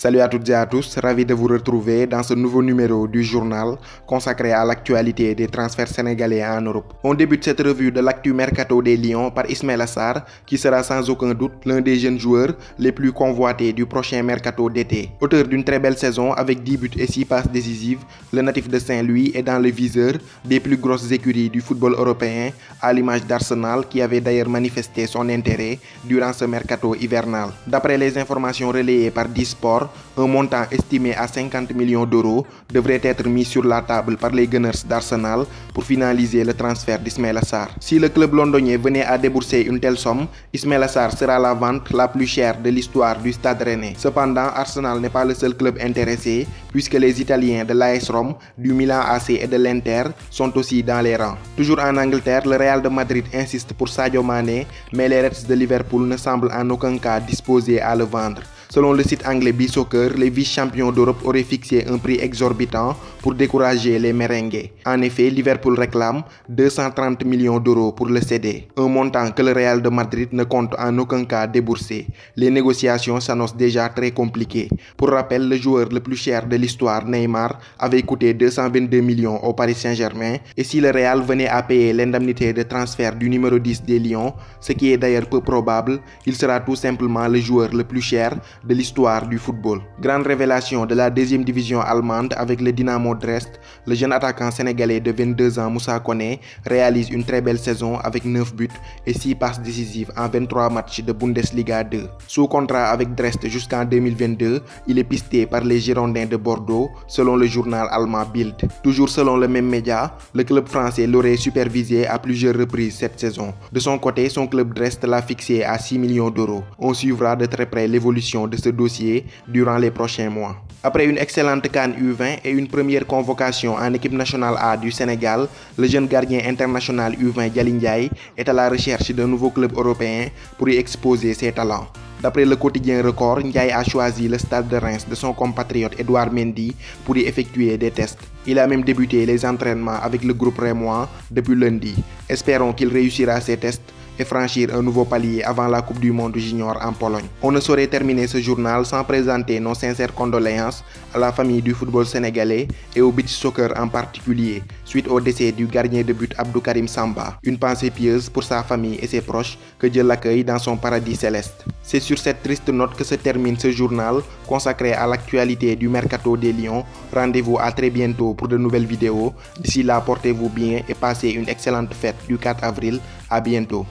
Salut à toutes et à tous, ravi de vous retrouver dans ce nouveau numéro du journal consacré à l'actualité des transferts sénégalais en Europe. On débute cette revue de l'actu mercato des Lions par Ismaïla Sarr, qui sera sans aucun doute l'un des jeunes joueurs les plus convoités du prochain mercato d'été. Auteur d'une très belle saison avec 10 buts et 6 passes décisives, le natif de Saint-Louis est dans le viseur des plus grosses écuries du football européen, à l'image d'Arsenal qui avait d'ailleurs manifesté son intérêt durant ce mercato hivernal. D'après les informations relayées par Disport, un montant estimé à 50 millions d'euros devrait être mis sur la table par les Gunners d'Arsenal pour finaliser le transfert d'Ismaïla Sarr. Si le club londonien venait à débourser une telle somme, Ismaïla Sarr sera la vente la plus chère de l'histoire du Stade Rennais. Cependant, Arsenal n'est pas le seul club intéressé, puisque les Italiens de l'AS Rome, du Milan AC et de l'Inter sont aussi dans les rangs. Toujours en Angleterre, le Real de Madrid insiste pour Sadio Mané, mais les Reds de Liverpool ne semblent en aucun cas disposés à le vendre. Selon le site anglais B-Soccer, les vice-champions d'Europe auraient fixé un prix exorbitant pour décourager les merengues. En effet, Liverpool réclame 230 millions d'euros pour le céder, un montant que le Real de Madrid ne compte en aucun cas débourser. Les négociations s'annoncent déjà très compliquées. Pour rappel, le joueur le plus cher de l'histoire, Neymar, avait coûté 222 millions au Paris Saint-Germain, et si le Real venait à payer l'indemnité de transfert du numéro 10 des Lions, ce qui est d'ailleurs peu probable, il sera tout simplement le joueur le plus cher de l'histoire du football. Grande révélation de la deuxième division allemande avec le Dynamo Dresde, le jeune attaquant sénégalais de 22 ans Moussa Koné réalise une très belle saison avec 9 buts et 6 passes décisives en 23 matchs de Bundesliga 2. Sous contrat avec Dresde jusqu'en 2022, il est pisté par les Girondins de Bordeaux selon le journal allemand Bild. Toujours selon le même média, le club français l'aurait supervisé à plusieurs reprises cette saison. De son côté, son club Dresde l'a fixé à 6 millions d'euros. On suivra de très près l'évolution de ce dossier durant les prochains mois. Après une excellente CAN U20 et une première convocation en équipe nationale A du Sénégal, le jeune gardien international U20 Dialy Ndiaye est à la recherche d'un nouveau club européen pour y exposer ses talents. D'après le quotidien Record, Ndiaye a choisi le stade de Reims de son compatriote Edouard Mendy pour y effectuer des tests. Il a même débuté les entraînements avec le groupe rémois depuis lundi. Espérons qu'il réussira ses tests et franchir un nouveau palier avant la Coupe du Monde Junior en Pologne. On ne saurait terminer ce journal sans présenter nos sincères condoléances à la famille du football sénégalais et au beach soccer en particulier, suite au décès du gardien de but Abdou Karim Samba. Une pensée pieuse pour sa famille et ses proches, que Dieu l'accueille dans son paradis céleste. C'est sur cette triste note que se termine ce journal consacré à l'actualité du mercato des Lions. Rendez-vous à très bientôt pour de nouvelles vidéos. D'ici là, portez-vous bien et passez une excellente fête du 4 avril. À bientôt.